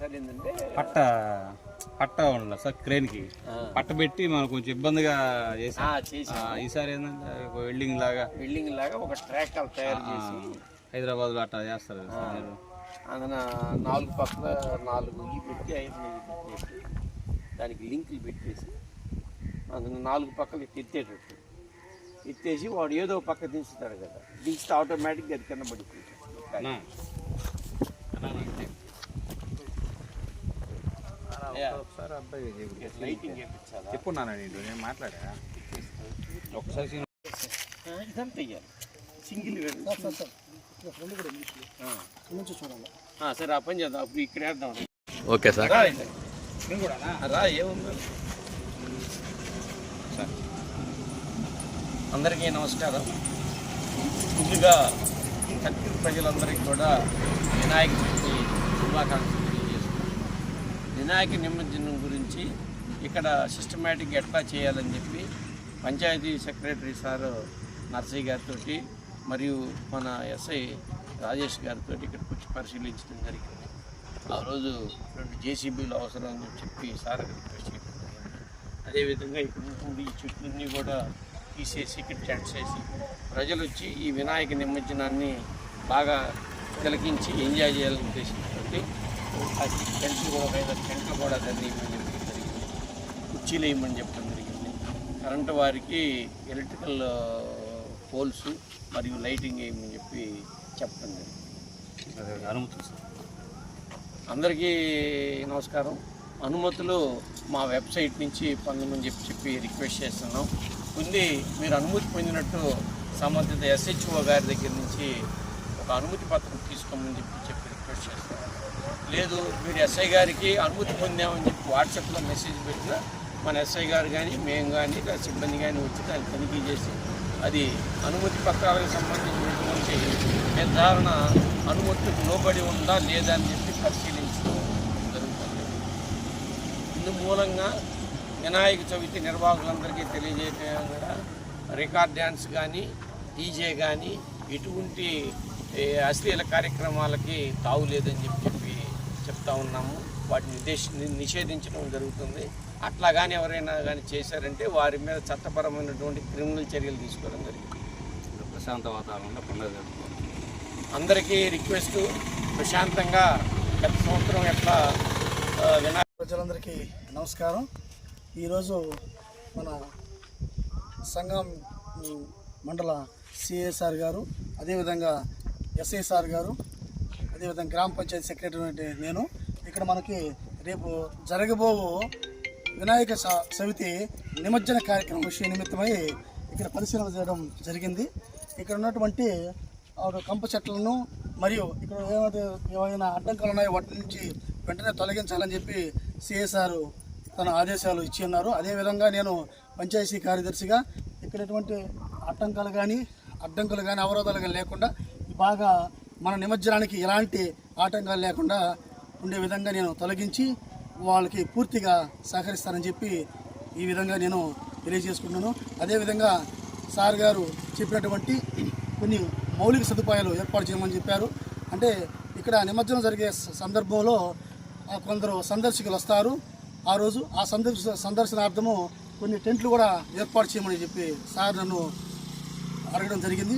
Sir ఏంటంటే పట్ట ఉండాలి సార్, క్రేన్కి పట్ట పెట్టి మనకు కొంచెం ఇబ్బందిగా చేసి ఈసారి ఏంటంటే వెల్డింగ్ లాగా ఒక ట్రాక్ తయారు చేసి హైదరాబాద్లో అట్లా చేస్తారు సార్. అందున 4 పక్కల 4 ఈ పెట్టి 5 పెట్టేసి దానికి లింకులు పెట్టేసి అందున 4 పక్కలు ఎత్తేటట్టు ఎత్తేసి వాడు ఏదో పక్క దించుతాడు కదా, దించితే ఆటోమేటిక్గా అది కింద పడిపోతుంది. ఒకసారి అబ్బాయి లైటింగ్ వేయించాలి. చెప్పున్నాను నేను మాట్లాడా ఒకసారి ఇదంతా ఇయ్యాలి సింగిల్ సరే ఆ పని చేద్దాం. అప్పుడు ఇక్కడ వేద్దాం. Okay sir. రా ఏముంది. అందరికీ నమస్కారం. ముందుగా సర్కిల్ ప్రజలందరికీ కూడా వినాయక చవితి శుభాకాంక్షలు తెలియజేస్తున్నాం. వినాయక నిమజ్జనం గురించి ఇక్కడ సిస్టమేటిక్ ఎట్లా చేయాలని చెప్పి పంచాయతీ సెక్రటరీ సార్ నర్సయ్య గారితో మరియు మన ఎస్ఐ రాజేష్ గారితో ఇక్కడికి వచ్చి పరిశీలించడం జరిగింది. ఆ రోజు 2 జేసీబీలు అవసరం అని చెప్పి సార్ రిక్వెస్ట్ చేయడం జరిగింది. అదేవిధంగా ఇక్కడ ఈ చెట్లన్నీ కూడా తీసేసి ఇక్కడ టెంట్స్ వేసి ప్రజలు వచ్చి ఈ వినాయక నిమజ్జనాన్ని బాగా తిలకించి ఎంజాయ్ చేయాలని ఉద్దేశంతో టెంట్లు కూడా 5 టెంట్లు కూడా దాన్ని ఇవ్వమని చెప్పడం జరిగింది. కుర్చీలు వేయమని చెప్పడం జరిగింది. కరెంటు వారికి ఎలక్ట్రికల్ పోల్స్ మరియు లైటింగ్ వేయమని చెప్పి చెప్పడం జరిగింది. అనుమతులు సార్. అందరికీ నమస్కారం. అనుమతులు మా వెబ్సైట్ నుంచి పొందమని చెప్పి రిక్వెస్ట్ చేస్తున్నాం. మీరు అనుమతి పొందినట్టు సంబంధిత SHO గారి దగ్గర నుంచి ఒక అనుమతి పత్రం తీసుకోమని చెప్పి రిక్వెస్ట్ చేస్తున్నాం. లేదు మీరు SI గారికి అనుమతి పొందామని చెప్పి వాట్సాప్లో మెసేజ్ పెట్టినా మన SI గారు కానీ మేము కానీ సిబ్బంది కానీ వచ్చి దాన్ని తనిఖీ చేసి అది అనుమతి పత్రాలకు సంబంధించినటువంటి నిర్ధారణ అనుమతులకు లోబడి ఉందా లేదా అని చెప్పి పరిశీలించడం జరుగుతుంది. ఇందు మూలంగా వినాయక చవితి నిర్వాహకులందరికీ తెలియజేయడం కూడా రికార్డ్ డ్యాన్స్ కానీ డీజే కానీ ఎటువంటి అశ్లీల కార్యక్రమాలకి తావు లేదని చెప్పి చెప్తా ఉన్నాము. వాటిని నిషేధించడం జరుగుతుంది. అట్లా కానీ ఎవరైనా కానీ చేశారంటే వారి మీద చట్టపరమైనటువంటి క్రిమినల్ చర్యలు తీసుకోవడం జరిగింది. ప్రశాంత వాతావరణంలో పండుగ జరుగుతుంది. అందరికీ రిక్వెస్ట్, ప్రశాంతంగా గత సంవత్సరం ఎట్లా వినాయక ప్రజలందరికీ నమస్కారం. ఈరోజు మన సంఘం మండల CSR గారు, అదేవిధంగా SISR గారు, అదేవిధంగా గ్రామ పంచాయతీ సెక్రటరీ నేను ఇక్కడ మనకి రేపు జరగబో వినాయక చవితి నిమజ్జన కార్యక్రమం విషయ నిమిత్తమై ఇక్కడ పరిశీలన చేయడం జరిగింది. ఇక్కడ ఉన్నటువంటి కంప చెట్లను మరియు ఇక్కడ ఏమైనా అడ్డంకులు ఉన్నాయో వాటి నుంచి వెంటనే తొలగించాలని చెప్పి CSR తన ఆదేశాలు ఇచ్చి ఉన్నారు. అదేవిధంగా నేను పంచాయతీ కార్యదర్శిగా ఇక్కడ ఎటువంటి అడ్డంకులు కానీ అవరోధాలు కానీ లేకుండా బాగా మన నిమజ్జనానికి ఎలాంటి ఆటంకాలు లేకుండా ఉండే విధంగా నేను తొలగించి వాళ్ళకి పూర్తిగా సహకరిస్తానని చెప్పి ఈ విధంగా నేను తెలియజేసుకుంటున్నాను. అదేవిధంగా సార్ గారు చెప్పినటువంటి కొన్ని మౌలిక సదుపాయాలు ఏర్పాటు చేయమని చెప్పారు. అంటే ఇక్కడ నిమజ్జనం జరిగే సందర్భంలో కొందరు సందర్శకులు వస్తారు. ఆ రోజు ఆ సందర్శనార్థము కొన్ని టెంట్లు కూడా ఏర్పాటు చేయమని చెప్పి సార్ నన్ను అడగడం జరిగింది.